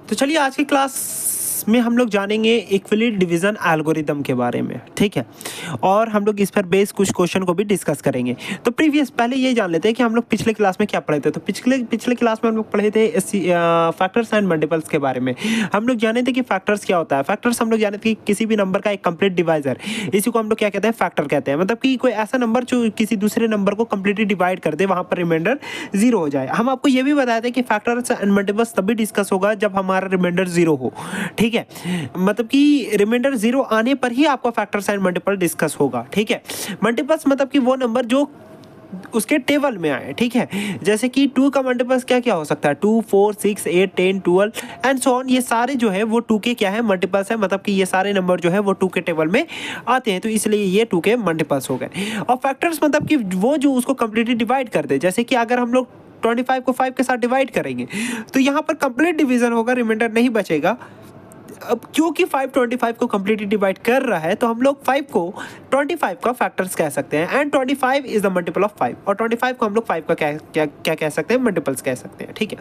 तो चलिए आज की क्लास में हम लोग जानेंगे इक्विलिट डिवीजन एल्गोरिदम के बारे में, ठीक है। और हम लोग इस पर बेस कुछ क्वेश्चन को भी डिस्कस करेंगे। तो पहले ये जान लेते हैं कि हम लोग पिछले क्लास में क्या पढ़े थे। तो पिछले क्लास में हम लोग पढ़े थे फैक्टर्स एंड मल्टीपल्स के बारे में। हम लोग जाने थे कि फैक्टर्स क्या होता है। फैक्टर्स हम लोग जाने थे कि किसी भी नंबर का एक कंप्लीट डिवाइजर, इसी को हम लोग क्या कहते हैं, फैक्टर कहते हैं। मतलब कि कोई ऐसा नंबर जो किसी दूसरे नंबर को कंप्लीटली डिवाइड कर दे, वहां पर रिमाइंडर 0 हो जाए। हम आपको ये भी बताया था कि फैक्टर्स एंड मल्टीपल्स तभी डिस्कस होगा जब हमारा रिमाइंडर 0 हो, ठीक है। मतलब कि रिमाइंडर 0 आने पर ही आपका फैक्टर्स एंड मल्टीपल डिस्कस होगा, ठीक है। मल्टीपल्स मतलब कि वो नंबर जो उसके टेबल में आए, ठीक है। जैसे कि 2 का मल्टीपल्स क्या क्या हो सकता है, 2, 4, 6, 8, 10, 12 एंड सो ऑन। ये सारे जो है वो 2 के क्या है, मल्टीपल्स है। मतलब कि ये सारे नंबर जो है वो 2 के टेबल में आते हैं, तो इसलिए ये 2 के मल्टीपल्स हो गए। और फैक्टर्स मतलब कि वो जो उसको कंप्लीटली डिवाइड कर दे। जैसे कि अगर हम लोग 25 को 5 के साथ डिवाइड करेंगे तो यहाँ पर कंप्लीट डिवीजन होगा, रिमाइंडर नहीं बचेगा। अब क्योंकि 5 25 को कंप्लीटली डिवाइड कर रहा है तो हम लोग 5 को 25 का फैक्टर्स कह सकते हैं। And 25 is the multiple of 5, और 25 को हम लोग 5 का क्या कह सकते हैं, मल्टीपल्स कह सकते हैं, ठीक है।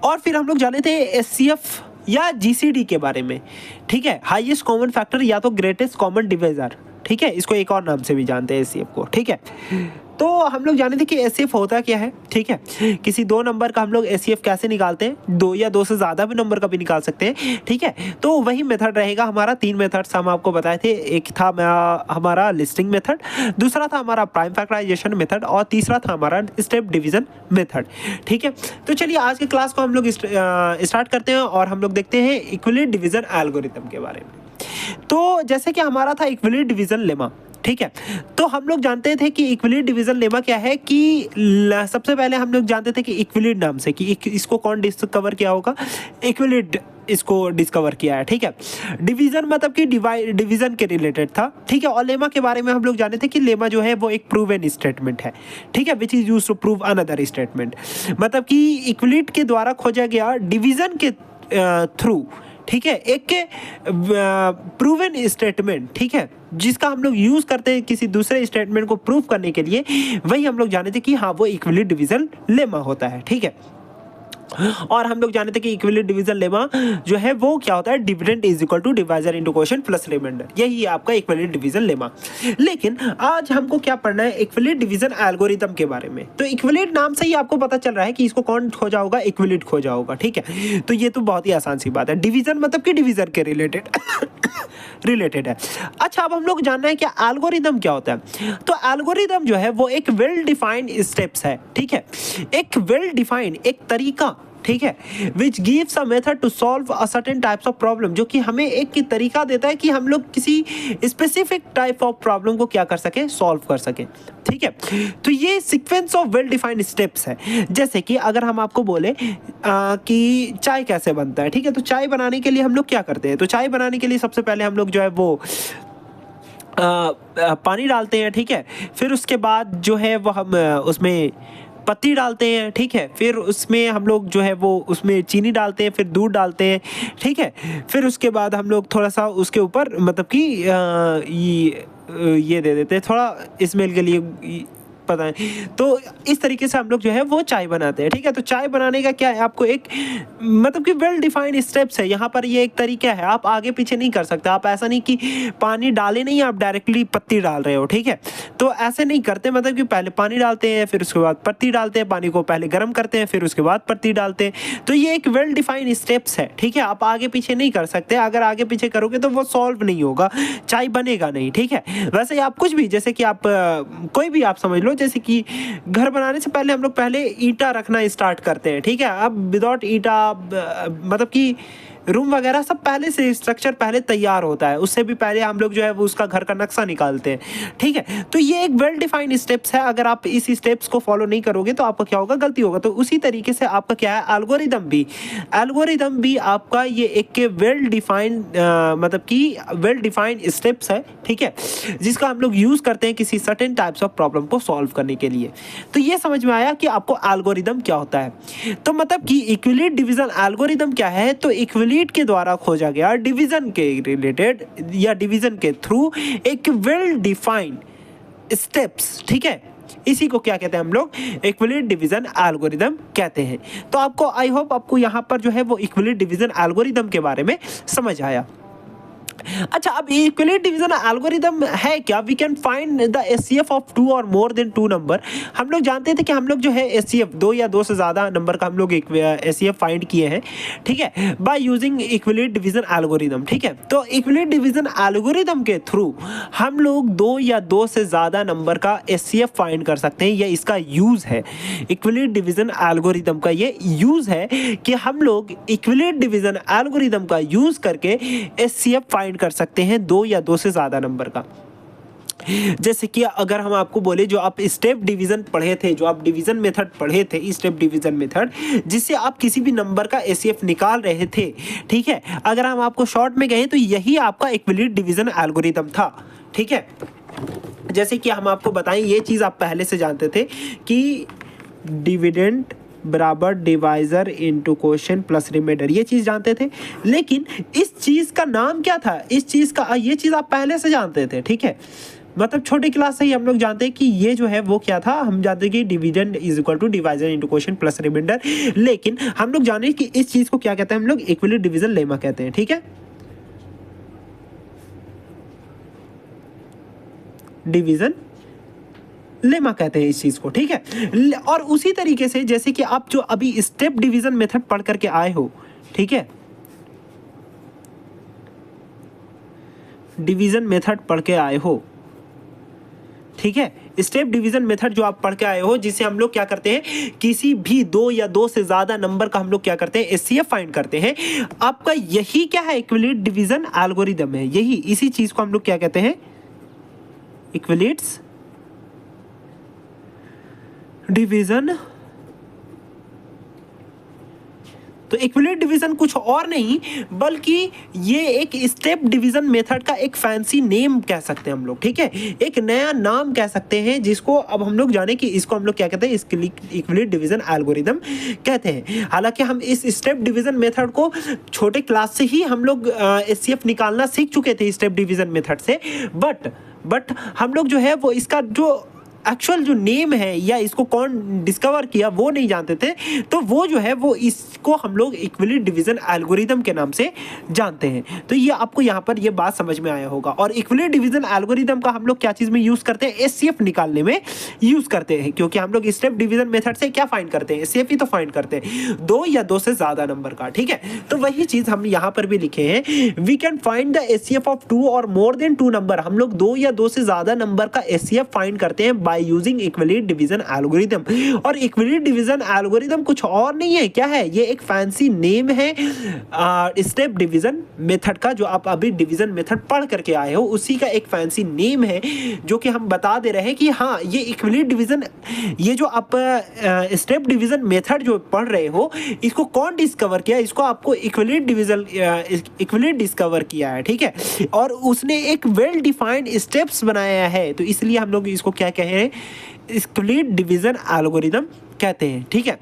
और फिर हम लोग जाने थे एचसीएफ या जीसीडी के बारे में, ठीक है। हाईएस्ट कॉमन फैक्टर या तो ग्रेटेस्ट कॉमन डिवाइजर, ठीक है। इसको एक और नाम से भी जानते हैं एचसीएफ को, ठीक है। तो हम लोग जाने थे कि एचसीएफ होता क्या है, ठीक है। किसी दो नंबर का हम लोग एचसीएफ कैसे निकालते हैं, 2 या 2 से ज़्यादा भी नंबर का भी निकाल सकते हैं, ठीक है। तो वही मेथड रहेगा हमारा। 3 मेथड्स हम आपको बताए थे। एक था हमारा लिस्टिंग मेथड, दूसरा था हमारा प्राइम फैक्टराइजेशन मेथड, और तीसरा था हमारा स्टेप डिवीजन मेथड, ठीक है। तो चलिए आज के क्लास को हम लोग स्टार्ट करते हैं और हम लोग देखते हैं इक्विलिट डिवीजन एल्गोरिथम के बारे में। तो जैसे कि हमारा था इक्विलिट डिवीजन लेमा, ठीक है। तो हम लोग जानते थे कि इक्विलिट डिवीजन लेमा क्या है, कि सबसे पहले हम लोग जानते थे कि इक्विलिट नाम से, कि इसको कौन डिस्कवर किया होगा, इक्विलिट इसको डिस्कवर किया है, ठीक है। डिवीजन मतलब कि डिवीजन के रिलेटेड था, ठीक है। और लेमा के बारे में हम लोग जाने थे कि लेमा जो है वो एक प्रूवन स्टेटमेंट है, ठीक है, which is used to prove another statement. मतलब कि इक्विलिट के द्वारा खोजा गया डिवीजन के थ्रू, ठीक है, एक प्रूवन स्टेटमेंट, ठीक है, जिसका हम लोग यूज करते हैं किसी दूसरे स्टेटमेंट को प्रूव करने के लिए, वही हम लोग जाने थे कि हाँ वो इक्विलिट डिवीजन लेमा होता है, ठीक है। और हम लोग जाने थे कि इक्विलिट डिवीजन लेमा जो है वो क्या होता है, dividend is equal to divisor into quotient plus remainder. यही है आपका इक्विलिट डिवीजन लेमा। लेकिन आज हमको क्या पढ़ना है, इक्विलिट डिवीजन एल्गोरिथम के बारे में। तो इक्विलिट नाम से ही आपको पता चल रहा है कि इसको कौन खोजा होगा, इक्विलिट खोजा होगा, ठीक है। तो ये तो बहुत ही आसान सी बात है। डिवीजन मतलब कि डिवीजन के रिलेटेड है। अच्छा, अब हम लोग जानना है कि एल्गोरिथम क्या होता है। तो एल्गोरिथम जो है वो एक वेल डिफाइंड स्टेप्स है, ठीक है। एक वेल डिफाइंड एक तरीका, ठीक है, which gives a method to solve a certain types of problem, जो कि हमें एक तरीका देता है कि हम लोग किसी स्पेसिफिक टाइप ऑफ प्रॉब्लम को क्या कर सके, सॉल्व कर सके, ठीक है। तो ये sequence of well defined steps है। जैसे कि अगर हम आपको बोले कि चाय कैसे बनता है, ठीक है, तो चाय बनाने के लिए हम लोग क्या करते हैं। तो चाय बनाने के लिए सबसे पहले हम लोग जो है वो पानी डालते हैं, ठीक है। फिर उसके बाद जो है वो हम उसमें पत्ती डालते हैं, ठीक है। फिर उसमें हम लोग जो है वो उसमें चीनी डालते हैं, फिर दूध डालते हैं, ठीक है। फिर उसके बाद हम लोग थोड़ा सा उसके ऊपर मतलब कि ये दे देते हैं थोड़ा स्मेल के लिए, पता है। तो इस तरीके से हम लोग जो है वो चाय बनाते हैं, ठीक है। तो चाय बनाने का क्या है, आपको एक मतलब कि वेल डिफाइंड स्टेप्स है। यहाँ पर ये एक तरीका है, आप आगे पीछे नहीं कर सकते। आप ऐसा नहीं कि पानी डाले नहीं, आप डायरेक्टली पत्ती डाल रहे हो, ठीक है। तो ऐसे नहीं करते, मतलब कि पहले पानी डालते हैं, फिर उसके बाद पत्ती डालते हैं, पानी को पहले गर्म करते हैं, फिर उसके बाद पत्ती डालते हैं। तो ये एक वेल डिफाइंड स्टेप्स है, ठीक है। आप आगे पीछे नहीं कर सकते। अगर आगे पीछे करोगे तो वो सॉल्व नहीं होगा, चाय बनेगा नहीं, ठीक है। वैसे आप कुछ भी, जैसे कि आप कोई भी आप समझ लो, जैसे कि घर बनाने से पहले हम लोग पहले ईंटा रखना स्टार्ट करते हैं, ठीक है। अब विदाउट ईंटा मतलब कि रूम वगैरह सब पहले से स्ट्रक्चर पहले तैयार होता है, उससे भी पहले हम लोग जो है वो उसका घर का नक्शा निकालते हैं, ठीक है। तो ये एक वेल डिफाइंड स्टेप्स है। अगर आप इस स्टेप्स को फॉलो नहीं करोगे तो आपका क्या होगा, गलती होगा। तो उसी तरीके से आपका क्या है, एल्गोरिदम भी आपका ये एक वेल डिफाइंड मतलब कि वेल डिफाइंड स्टेप्स है, ठीक है, जिसका हम लोग यूज करते हैं किसी सर्टेन टाइप्स ऑफ प्रॉब्लम को सॉल्व करने के लिए। तो ये समझ में आया कि आपको एल्गोरिदम क्या होता है। तो मतलब कि इक्विलिट डिवीजन एल्गोरिदम क्या है, तो इक्विलिट के द्वारा खोजा गया डिवीजन के रिलेटेड या डिवीजन के थ्रू एक वेल डिफाइंड स्टेप्स, ठीक है, इसी को क्या कहते हैं हम लोग, इक्विवेलेंट डिवीजन एल्गोरिदम कहते हैं। तो आपको आई होप आपको यहाँ पर जो है वो इक्विवेलेंट डिवीजन एल्गोरिदम के बारे में समझ आया। अच्छा, अब इक्विवेलेंट डिवीजन एल्गोरिदम है क्या? We can find the HCF of two or more then to number. हम लोग जानते थे कि हम लोग जो है एचसीएफ दो या दो से ज़्यादा नंबर का हम लोग एचसीएफ फाइंड किए हैं, ठीक है, by using equivalent division algorithm, ठीक है। तो इक्विवेलेंट डिवीजन एल्गोरिदम के थ्रू हम लोग दो या दो से ज़्यादा नंबर का एचसीएफ फाइंड कर सकते हैं। यह इसका यूज़ है, इक्विवेलेंट डिवीजन एल्गोरिदम का ये यूज़ है कि हम लोग इक्विवेलेंट डिवीजन एल्गोरिदम का यूज़ करके एचसीएफ फाइंड कर सकते हैं दो या दो से ज्यादा नंबर का। जैसे कि अगर हम आपको बोले, जो आप स्टेप डिवीजन पढ़े थे, जो आप डिवीजन मेथड पढ़े थे, स्टेप डिवीजन मेथड, जिससे आप किसी भी नंबर का एचसीएफ निकाल रहे थे, ठीक है, अगर हम आपको शॉर्ट में कहें तो यही आपका इक्विवेलेंट डिवीजन एल्गोरिदम था, ठीक है। जैसे कि हम आपको बताएं, ये चीज आप पहले से जानते थे कि डिविडेंड बराबर divisor into quotient plus remainder, ये चीज जानते थे। लेकिन इस चीज का नाम क्या था? इस चीज का, ये चीज आप पहले से जानते थे, ठीक है, मतलब छोटे क्लास से ही हम लोग जानते हैं कि ये जो है वो क्या था। हम जानते हैं कि dividend is equal to divisor into quotient plus remainder. लेकिन हम लोग जाने कि इस चीज को क्या कहते हैं हम लोग, इक्विवेलेंट डिवीजन लेमा कहते हैं, ठीक है। डिवीजन लेमा कहते हैं इस चीज को, ठीक है। और उसी तरीके से जैसे कि आप जो अभी स्टेप डिवीजन मेथड पढ़ करके आए हो, ठीक है, डिवीजन मेथड पढ़ के आए हो, ठीक है, स्टेप डिवीजन मेथड जो आप पढ़ के आए हो, जिसे हम लोग क्या करते हैं, किसी भी दो या दो से ज्यादा नंबर का हम लोग क्या करते हैं, एचसीएफ फाइंड करते हैं। आपका यही क्या है, इक्विवेलेंट डिवीजन एल्गोरिदम है। यही, इसी चीज को हम लोग क्या कहते हैं, इक्विवेलेंट डिवीजन। तो इक्विवेलेंट डिवीजन कुछ और नहीं बल्कि ये एक स्टेप डिवीजन मेथड का एक फैंसी नेम कह सकते हैं हम लोग, ठीक है, एक नया नाम कह सकते हैं, जिसको अब हम लोग जाने कि इसको हम लोग क्या कहते हैं, इक्विवेलेंट डिवीजन एल्गोरिदम कहते हैं। हालांकि हम इस स्टेप डिवीजन मेथड को छोटे क्लास से ही हम लोग एचसीएफ निकालना सीख चुके थे स्टेप डिवीजन मेथड से, बट हम लोग जो है वो इसका जो एक्चुअल जो नेम है या इसको कौन डिस्कवर किया वो नहीं जानते थे। तो वो जो है वो इसको हम लोग इक्विवेलेंट डिवीजन एल्गोरिदम के नाम से जानते हैं। तो ये आपको यहाँ पर ये बात समझ में आया होगा। और इक्विवेलेंट डिवीजन एल्गोरिदम का हम लोग क्या चीज़ में यूज़ करते हैं, एचसीएफ निकालने में यूज़ करते हैं, क्योंकि हम लोग स्टेप डिवीजन मेथड से क्या फाइंड करते हैं, एचसीएफ ही तो फाइंड करते हैं, दो या दो से ज़्यादा नंबर का, ठीक है। तो वही चीज़ हम यहाँ पर भी लिखे हैं, we can find the HCF of two or more then to number. हम लोग दो या दो से ज़्यादा नंबर का एचसीएफ फाइंड करते हैं by using equivalent division algorithm. और इक्विवेलेंट डिवीजन एल्गोरिदम कुछ और नहीं है, क्या है, ये एक फैंसी नेम है स्टेप डिवीजन मेथड का, जो आप अभी डिवीजन मेथड पढ़ करके आए हो उसी का एक फैंसी नेम है, जो कि हम बता दे रहे हैं कि हाँ ये इक्विवेलेंट डिवीजन, ये जो आप स्टेप डिवीजन मेथड जो पढ़ रहे हो इसको कौन डिस्कवर किया, इसको आपको इक्विवेलेंट डिस्कवर किया है, ठीक है। और उसने एक वेल डिफाइंड स्टेप्स बनाया है, तो इसलिए हम लोग इसको क्या कह रहे हैं, इक्विवेलेंट डिवीजन एल्गोरिदम कहते हैं, ठीक है।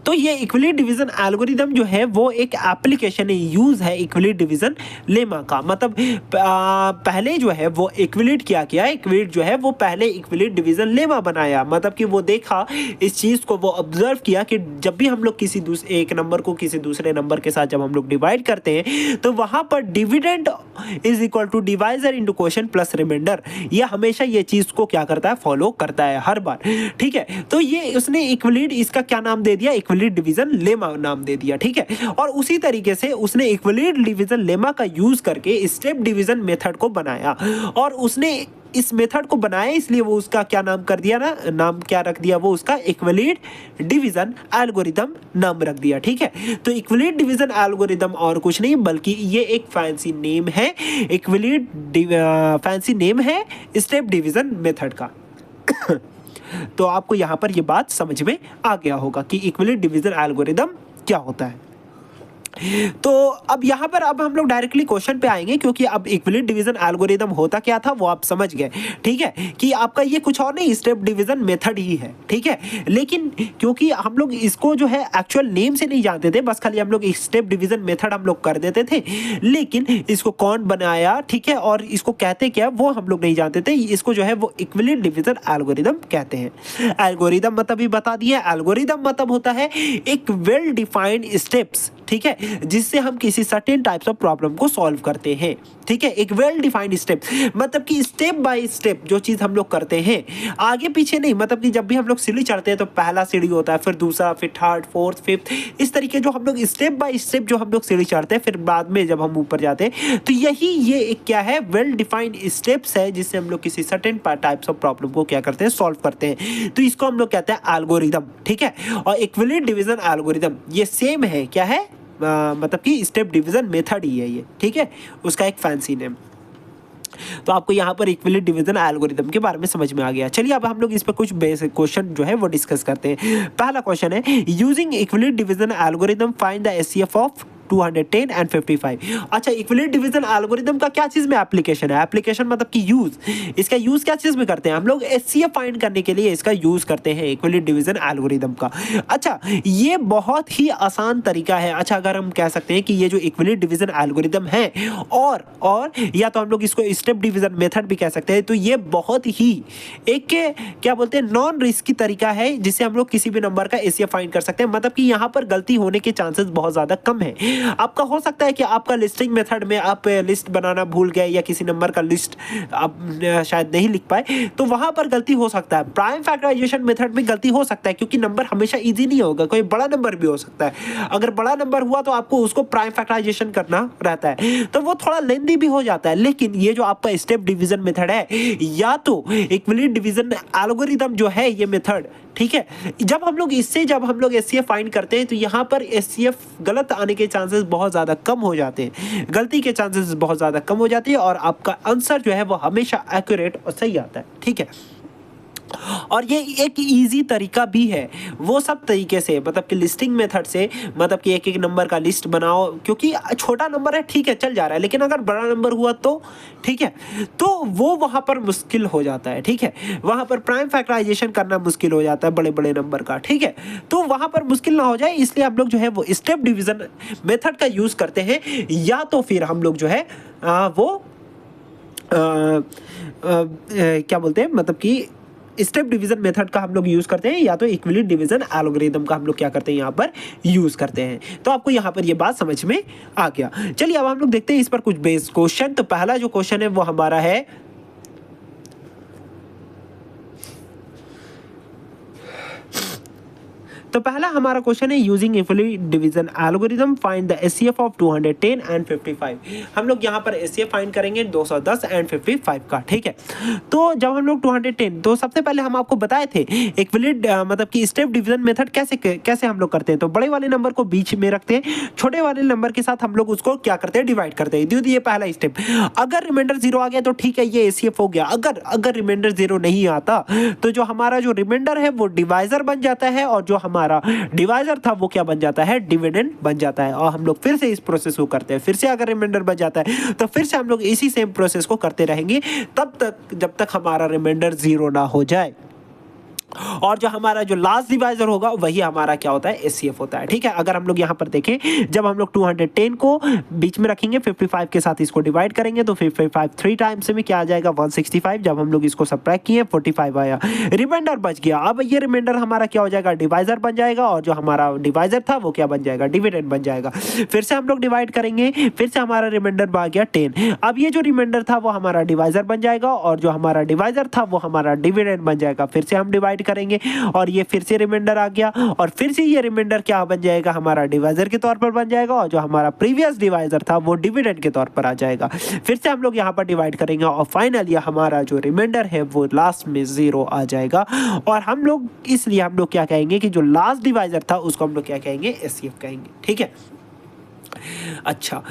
तो ये इक्विवेलेंट डिवीजन एल्गोरिदम जो है वो एक एप्लीकेशन है, यूज है इक्विवेलेंट डिवीजन लेमा का। मतलब पहले जो है वो इक्विवेलेंट क्या किया, इक्विवेलेंट जो है वो पहले इक्विवेलेंट डिवीजन लेमा बनाया। मतलब कि वो देखा इस चीज को, वो ऑब्जर्व किया कि जब भी हम लोग किसी एक नंबर को किसी दूसरे नंबर के साथ जब हम लोग डिवाइड करते हैं तो वहां पर dividend is equal to divisor into quotient plus remainder, ये हमेशा ये चीज को क्या करता है, फॉलो करता है हर बार, ठीक है। तो ये उसने इक्विवेलेंट, इसका क्या नाम दे दिया, इक्विवेलेंट डिवीजन लेमा नाम दे दिया, ठीक है। और उसी तरीके से उसने इक्विवेलेंट डिवीजन लेमा का यूज करके स्टेप डिवीजन मेथड को बनाया। और उसने इस मेथड को बनाया इसलिए वो उसका क्या नाम कर दिया ना, नाम क्या रख दिया, वो उसका इक्विवेलेंट डिवीजन एल्गोरिदम नाम रख दिया, ठीक है। तो इक्विवेलेंट डिवीजन एल्गोरिदम और कुछ नहीं बल्कि ये एक फैंसी नेम है, इक्विवेलेंट फैंसी नेम है स्टेप डिवीजन मेथड का। तो आपको यहां पर ये बात समझ में आ गया होगा कि इक्विवेलेंट डिवीजन एल्गोरिदम क्या होता है। तो अब यहाँ पर अब हम लोग डायरेक्टली क्वेश्चन पे आएंगे, क्योंकि अब इक्विवेलेंट डिवीजन एल्गोरिदम होता क्या था वो आप समझ गए, ठीक है, कि आपका ये कुछ और नहीं स्टेप डिवीजन मेथड ही है, ठीक है। लेकिन क्योंकि हम लोग इसको जो है एक्चुअल नेम से नहीं जानते थे, बस खाली हम लोग स्टेप डिवीजन मेथड हम लोग कर देते थे, लेकिन इसको कौन बनाया, ठीक है, और इसको कहते क्या वो हम लोग नहीं जानते थे। इसको जो है वो इक्विवेलेंट डिवीजन एल्गोरिदम कहते हैं। एल्गोरिदम मतलब भी बता दिया, एल्गोरिदम मतलब होता है एक वेल डिफाइंड स्टेप्स, ठीक है, जिससे हम किसी सर्टेन टाइप्स ऑफ प्रॉब्लम को सॉल्व करते हैं, ठीक है। एक वेल डिफाइंड स्टेप मतलब कि स्टेप बाय स्टेप जो चीज हम लोग करते हैं, आगे पीछे नहीं, मतलब कि जब भी हम लोग सीढ़ी चढ़ते हैं तो पहला सीढ़ी होता है, फिर दूसरा, फिर थर्ड, फोर्थ, फिफ्थ, इस तरीके जो हम लोग स्टेप बाय स्टेप जो हम लोग सीढ़ी चढ़ते हैं, फिर बाद में जब हम ऊपर जाते हैं तो यही ये एक क्या है, वेल डिफाइंड स्टेप्स है, जिससे हम लोग किसी सर्टेन टाइप्स ऑफ प्रॉब्लम को क्या करते हैं, सॉल्व करते हैं। तो इसको हम लोग कहते हैं एल्गोरिदम, ठीक है। और इक्विवेलेंट डिवीजन एल्गोरिदम ये सेम है, क्या है, मतलब कि स्टेप डिवीजन मेथड ही है ये, ठीक है, उसका एक फैंसी नेम। तो आपको यहाँ पर इक्विवेलेंट डिवीजन एल्गोरिदम के बारे में समझ में आ गया। चलिए अब हम लोग इस पर कुछ बेसिक क्वेश्चन जो है वो डिस्कस करते हैं। पहला क्वेश्चन है, using equivalent division algorithm find the HCF of 210 and 55। अच्छा, इक्विवेलेंट डिवीजन एल्गोरिदम का क्या चीज में एप्लीकेशन है? एप्लीकेशन मतलब कि यूज, इसका यूज क्या चीज में करते हैं हम लोग? एचसीएफ फाइंड करने के लिए इसका यूज करते हैं, इक्विवेलेंट डिवीजन एल्गोरिदम का। अच्छा, ये बहुत ही आसान तरीका है। अच्छा, अगर हम कह सकते हैं कि ये जो इक्विवेलेंट डिवीजन एल्गोरिदम है, और या तो हम लोग इसको स्टेप डिवीजन मेथड भी कह सकते हैं, तो ये बहुत ही एक क्या बोलते हैं, नॉन रिस्की तरीका है, जिससे हम लोग किसी भी नंबर का एचसीएफ फाइंड कर सकते हैं। मतलब कि यहाँ पर गलती होने के चांसेस बहुत ज्यादा कम है। आपका हो सकता है कि आपका लिस्टिंग मेथड में आप लिस्ट बनाना भूल गए, या किसी नंबर का लिस्ट आप शायद नहीं लिख पाए, तो वहां पर गलती हो सकता है। प्राइम फैक्टराइजेशन मेथड में गलती हो सकता है, क्योंकि नंबर हमेशा इजी नहीं होगा, कोई बड़ा नंबर भी हो सकता है। अगर बड़ा नंबर हुआ तो आपको उसको प्राइम फैक्टराइजेशन करना रहता है, तो वो थोड़ा लेंथी भी हो जाता है। लेकिन ये जो आपका स्टेप डिवीजन मेथड है, या तो इक्विवेलेंट डिवीजन एल्गोरिदम जो है ये मेथड, ठीक है, जब हम लोग एचसीएफ फाइंड करते हैं, तो यहाँ पर एचसीएफ गलत आने के चांसेस बहुत ज़्यादा कम हो जाते हैं, गलती के चांसेस बहुत ज़्यादा कम हो जाते हैं, और आपका आंसर जो है वो हमेशा एक्यूरेट और सही आता है, ठीक है। और ये एक इजी तरीका भी है वो सब तरीके से, मतलब कि लिस्टिंग मेथड से, मतलब कि एक एक नंबर का लिस्ट बनाओ, क्योंकि छोटा नंबर है, ठीक है, चल जा रहा है, लेकिन अगर बड़ा नंबर हुआ तो, ठीक है, तो वो वहां पर मुश्किल हो जाता है, ठीक है, वहां पर प्राइम फैक्टराइजेशन करना मुश्किल हो जाता है बड़े बड़े नंबर का, ठीक है। तो वहां पर मुश्किल ना हो जाए, इसलिए हम लोग जो है वो स्टेप डिवीजन मेथड का यूज करते हैं, या तो फिर हम लोग जो है क्या बोलते हैं, मतलब कि स्टेप डिवीजन मेथड का हम लोग यूज करते हैं, या तो इक्विवेलेंट डिवीजन एल्गोरिदम का हम लोग क्या करते हैं, यहाँ पर यूज करते हैं। तो आपको यहाँ पर ये बात समझ में आ गया। चलिए अब हम लोग देखते हैं इस पर कुछ बेस क्वेश्चन। तो पहला जो क्वेश्चन है वो हमारा है, तो पहला हमारा क्वेश्चन है, using equivalent division algorithm find the HCF of 210 and 55। हम लोग यहाँ पर एचसीएफ फाइंड करेंगे 210 एंड 55 का, ठीक है। तो जब हम लोग 210, तो सबसे पहले हम आपको बताए थे इक्विवेलेंट मतलब कि स्टेप डिवीजन मेथड कैसे हम लोग करते हैं। तो बड़े वाले नंबर को बीच में रखते हैं, छोटे वाले नंबर के साथ हम लोग उसको क्या करते हैं, डिवाइड करते हैं। ये पहला स्टेप। अगर रिमाइंडर 0 आ गया तो ठीक है, ये एचसीएफ हो गया। अगर रिमाइंडर 0 नहीं आता, तो जो हमारा जो रिमाइंडर है वो डिवाइजर बन जाता है, और जो हमारा डिवाइजर था वो क्या बन जाता है, डिविडेंड बन जाता है। और हम लोग फिर से इस प्रोसेस को करते हैं। फिर से अगर रिमाइंडर बन जाता है तो फिर से हम लोग इसी सेम प्रोसेस को करते रहेंगे, तब तक जब तक हमारा रिमाइंडर 0 ना हो जाए। और जो हमारा जो लास्ट डिवाइजर होगा वही हमारा क्या होता है, एचसीएफ होता है, ठीक है। अगर हम लोग यहाँ पर देखें, जब हम लोग 210 को बीच में रखेंगे, 55 के साथ इसको डिवाइड करेंगे, तो 55 3 टाइम्स में क्या आ जाएगा, 165। जब हम लोग इसको सबट्रैक्ट किए, 45 आया, रिमाइंडर बच गया। अब ये रिमाइंडर हमारा क्या हो जाएगा, डिवाइजर बन जाएगा, और जो हमारा डिवाइजर था वो क्या बन जाएगा, डिविडेंड बन जाएगा। फिर से हम लोग डिवाइड करेंगे, फिर से हमारा रिमाइंडर आ गया 10। अब ये जो रिमाइंडर था वो हमारा डिवाइजर बन जाएगा, और जो हमारा डिवाइजर था वो हमारा डिविडेंड बन जाएगा। फिर से हम डिवाइड करेंगे, और ये फिर से रिमाइंडर आ गया, और फिर से ये रिमाइंडर क्या बन जाएगा, हमारा डिवाइजर के तौर पर बन जाएगा, और जो हमारा प्रीवियस डिवाइजर था वो डिविडेंड के तौर पर आ जाएगा। फिर से हम लोग यहाँ पर डिवाइड करेंगे, और फाइनली हमारा जो रिमाइंडर है वो लास्ट में 0 आ जाएगा। और हम लोग इसलिए हम लोग क्या कहेंगे कि जो लास्ट डिवाइजर था उसको हम लोग क्या कहेंगे, एचसीएफ कहेंगे, ठीक है। अच्छा,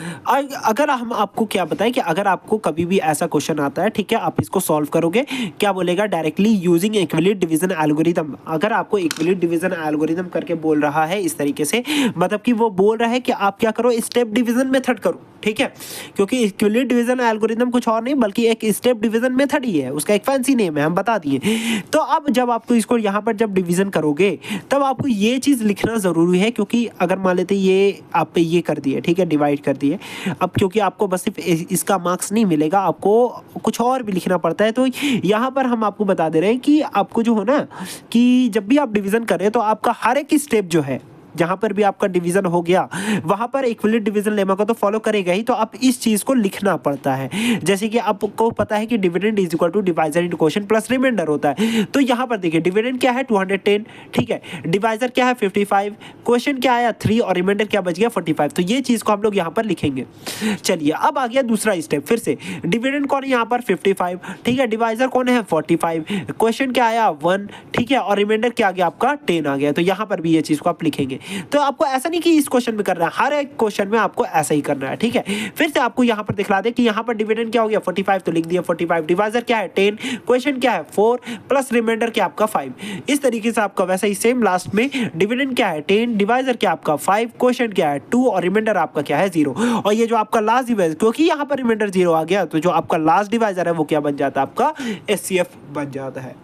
अगर हम आपको क्या बताएं कि अगर आपको कभी भी ऐसा क्वेश्चन आता है, ठीक है, आप इसको सॉल्व करोगे, क्या बोलेगा directly using equivalent division algorithm. अगर आपको इक्विवेलेंट डिवीजन एल्गोरिथम करके बोल रहा है इस तरीके से, मतलब कि वो बोल रहा है कि आप क्या करो, स्टेप डिवीजन मेथड करो, ठीक है, क्योंकि इक्विवेलेंट डिवीजन एल्गोरिथम कुछ और नहीं बल्कि एक स्टेप डिवीजन मेथड ही है, उसका एक फैंसी नेम है, हम बता दिए। तो अब जब आपको इसको यहाँ पर जब डिवीजन करोगे तब आपको ये चीज़ लिखना ज़रूरी है, क्योंकि अगर मान लेते ये आप पे ये कर दिए, ठीक है, डिवाइड कर दिए, अब क्योंकि आपको बस सिर्फ इसका मार्क्स नहीं मिलेगा, आपको कुछ और भी लिखना पड़ता है। तो यहाँ पर हम आपको बता दे रहे हैं कि आपको जो हो ना कि जब भी आप डिवीजन करें तो आपका हर एक स्टेप जो है, जहां पर भी आपका डिवीजन हो गया वहां पर इक्विवेलेंट डिवीजन लेमा को तो फॉलो करेगा ही, तो आप इस चीज को लिखना पड़ता है। जैसे कि आपको पता है कि dividend is equal to divisor into quotient plus remainder होता है। तो यहां पर देखिए डिविडेंड क्या है 210, ठीक है, डिवाइजर क्या है 55, क्वोशिएंट क्या आया 3 और रिमाइंडर क्या बच गया 45। तो ये चीज को हम लोग यहाँ पर लिखेंगे। चलिए अब आ गया दूसरा स्टेप, फिर से डिविडेंड कौन है यहाँ पर 55, ठीक है, डिवाइजर कौन है 45, क्वोशिएंट क्या आया 1, ठीक है, और रिमाइंडर क्या आ गया आपका 10 आ गया। तो यहाँ पर भी ये चीज को आप लिखेंगे। तो आपको ऐसा नहीं कि इस क्वेश्चन में करना है, हर एक क्वेश्चन में आपको ऐसा ही करना है, ठीक है। फिर से आपको यहाँ पर दिखला दे कि यहाँ पर डिविडेंड क्या हो गया 45, तो लिख दिया 45, डिवाइजर क्या है 10, क्वेश्चन क्या है 4 प्लस रिमाइंडर क्या आपका 5। इस तरीके से आपका वैसा ही सेम लास्ट में डिविडेंड क्या है 10, डिवाइजर क्या आपका 5, क्वेश्चन क्या है 2 और रिमाइंडर आपका क्या है 0। और ये जो आपका लास्ट डिवाइजर, क्योंकि यहाँ पर रिमाइंडर 0 आ गया, तो जो आपका लास्ट डिवाइजर है वो क्या बन जाता है आपका एचसीएफ बन जाता है।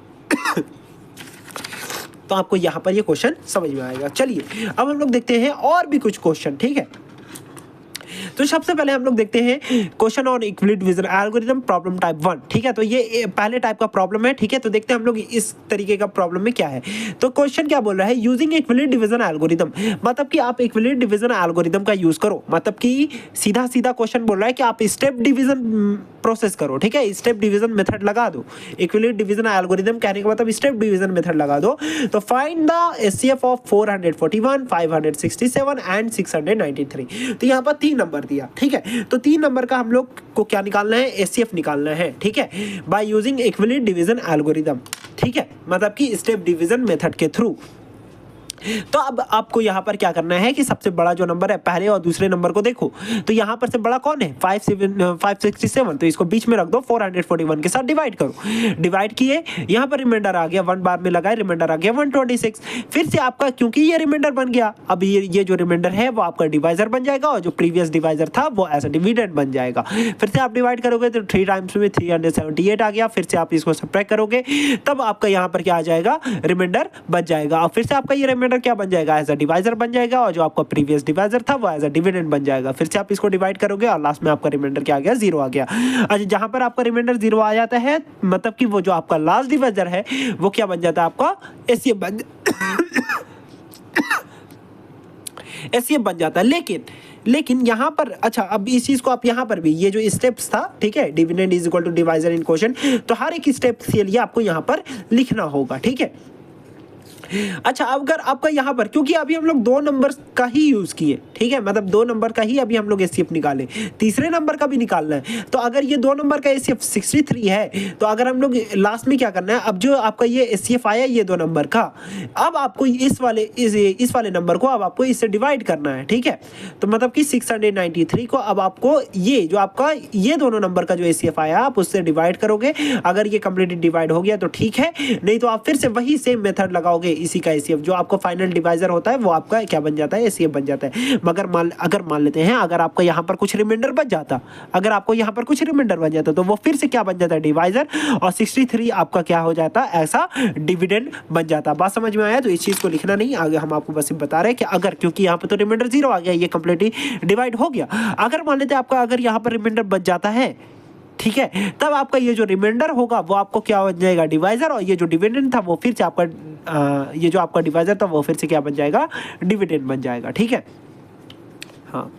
तो आपको यहाँ पर ये क्वेश्चन समझ में आएगा। चलिए अब हम लोग देखते हैं और भी कुछ क्वेश्चन, ठीक है। तो सबसे पहले हम लोग देखते हैं question on equivalent division algorithm problem type 1, ठीक है। तो ये पहले टाइप का प्रॉब्लम है, ठीक है। तो देखते हैं हम लोग इस तरीके का प्रॉब्लम में क्या है। तो क्वेश्चन क्या बोल रहा है, यूजिंग इक्विवेलेंट डिवीजन एल्गोरिथम, मतलब कि आप इक्विवेलेंट डिवीजन एल्गोरिथम का यूज करो, मतलब कि सीधा सीधा क्वेश्चन बोल रहा है कि आप स्टेप डिवीजन प्रोसेस करो, ठीक है, स्टेप डिवीजन मेथड लगा दो। इक्विवेलेंट डिवीजन एल्गोरिथम कहने का मतलब स्टेप डिवीजन मेथड लगा दो। तो find the HCF of 441, 567 and 693। तो यहाँ पर 3 नंबर दिया, ठीक है। तो 3 नंबर का हम लोग को क्या निकालना है, एचसीएफ निकालना है, ठीक है, by using equivalent division algorithm, ठीक है, मतलब कि स्टेप डिवीजन मेथड के थ्रू। तो अब आपको यहाँ पर क्या करना है कि सबसे बड़ा जो नंबर है पहले और दूसरे नंबर को देखो, तो यहाँ पर से बड़ा कौन है 567, तो इसको बीच में रख दो, 441 के साथ डिवाइड करो। डिवाइड किए, यहाँ पर रिमाइंडर आ गया 1 बार में लगाए, रिमाइंडर आ गया 126। फिर से आपका क्योंकि ये रिमाइंडर बन गया, अब ये जो रिमाइंडर है वो आपका डिवाइजर बन जाएगा और जो प्रीवियस डिवाइजर था वो ऐसा डिविडेंड बन जाएगा। फिर से आप डिवाइड करोगे तो 3 टाइम्स में 378 आ गया। फिर से आप इसको सब्ट्रैक्ट करोगे तब आपका यहाँ पर क्या आ जाएगा, रिमाइंडर बच जाएगा। और फिर से आपका ये रिमाइंडर क्या बन जाएगा, एज अ डिवाइजर बन जाएगा, और जो आपका प्रीवियस डिवाइजर था वो एज अ डिविडेंड बन जाएगा। फिर से आप इसको डिवाइड करोगे और लास्ट में आपका रिमाइंडर क्या आ गया, 0 आ गया। अच्छा, जहां पर आपका रिमाइंडर 0 आ जाता है मतलब कि वो जो आपका लास्ट डिवाइजर है वो क्या बन जाता है, आपका एचसीएफ बन जाता है। लेकिन यहाँ पर अच्छा, अब इस चीज को आप यहाँ पर भी ये जो स्टेप्स था, ठीक है, dividend is equal to divisor in quotient, तो हर एक स्टेप के लिए आपको यहाँ पर लिखना होगा, ठीक है। अच्छा, अगर आपका यहाँ पर क्योंकि अभी हम लोग 2 नंबर का ही यूज किए, ठीक है, मतलब 2 नंबर का ही अभी हम लोग एचसीएफ निकाले, तीसरे नंबर का भी निकालना है। तो अगर ये 2 नंबर का एचसीएफ 63 है, तो अगर हम लोग लास्ट में क्या करना है, अब जो आपका ये एचसीएफ आया ये 2 नंबर का, अब आपको इस वाले नंबर को अब आपको इससे डिवाइड करना है, ठीक है। तो मतलब कि 693 को अब आपको ये जो आपका ये दोनों नंबर का जो एचसीएफ आया आप उससे डिवाइड करोगे। अगर ये कंप्लीटली डिवाइड हो गया तो ठीक है, नहीं तो आप फिर से वही सेम मेथड लगाओगे, इसी का एचसीएफ जो आपका फाइनल डिवाइजर होता है वो आपका क्या बन जाता है, एचसीएफ बन जाता है। मगर अगर मान लेते हैं अगर आपका यहाँ पर कुछ रिमाइंडर बच जाता, तो वो फिर से क्या बन जाता है, डिवाइजर, और 63 आपका क्या हो जाता है, ऐसा डिविडेंड बन जाता। बात समझ में आया। तो इस चीज को लिखना नहीं, आगे हम आपको बस बता रहे हैं कि अगर, क्योंकि यहाँ पर तो रिमाइंडर 0 आ गया, ये कंप्लीटली डिवाइड हो गया। अगर मान लेते हैं आपका अगर यहाँ पर रिमाइंडर बच जाता है, ठीक है, तब आपका ये जो रिमाइंडर होगा वो आपको क्या बन जाएगा, डिवाइजर, और ये जो डिविडेंड था वो फिर से आपका ये जो आपका डिवाइजर था वो फिर से क्या बन जाएगा, डिविडेंड बन जाएगा, ठीक है। हाँ,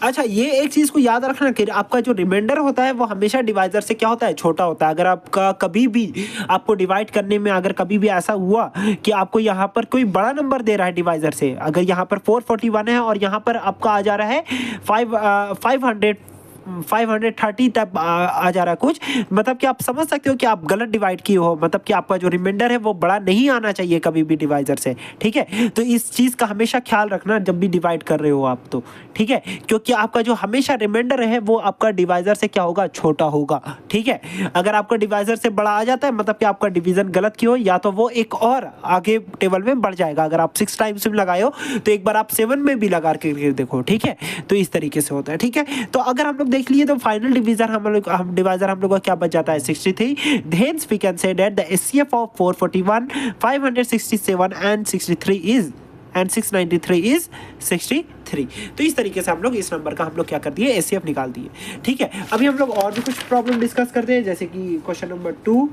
अच्छा, ये एक चीज को याद रखना कि आपका जो रिमाइंडर होता है वो हमेशा डिवाइजर से क्या होता है, छोटा होता है। अगर आपका कभी भी आपको डिवाइड करने में अगर कभी भी ऐसा हुआ कि आपको यहाँ पर कोई बड़ा नंबर दे रहा है डिवाइजर से, अगर यहाँ पर 441 है और यहाँ पर आपका आ जा रहा है 500 530 तक आ जा रहा है कुछ, मतलब कि आप समझ सकते हो कि आप गलत डिवाइड किए हो, मतलब कि आपका जो रिमाइंडर है वो बड़ा नहीं आना चाहिए कभी भी डिवाइजर से, ठीक है। तो इस चीज़ का हमेशा ख्याल रखना जब भी डिवाइड कर रहे हो आप, तो ठीक है, क्योंकि आपका जो हमेशा रिमाइंडर है वो आपका डिवाइजर से क्या होगा, छोटा होगा, ठीक है। अगर आपका डिवाइजर से बड़ा आ जाता है मतलब कि आपका डिवीजन गलत किया हो, या तो वो एक और आगे टेबल में बढ़ जाएगा। अगर आप 6 टाइम्स में लगाए हो तो एक बार आप 7 में भी लगा के देखो, ठीक है। तो इस तरीके से होता है, ठीक है। तो अगर हम लोग देख लिए तो फाइनल डिवीजर हम लोग का क्या बच जाता है, 63। Hence we can say that the SCF of 441, 567 and 63 is and 693 is 63। तो इस तरीके से हम लोग इस नंबर का हम लोग क्या कर दिए, एचसीएफ निकाल दिए, ठीक है। अभी हम लोग और भी कुछ प्रॉब्लम डिस्कस करते हैं, जैसे कि क्वेश्चन नंबर 2।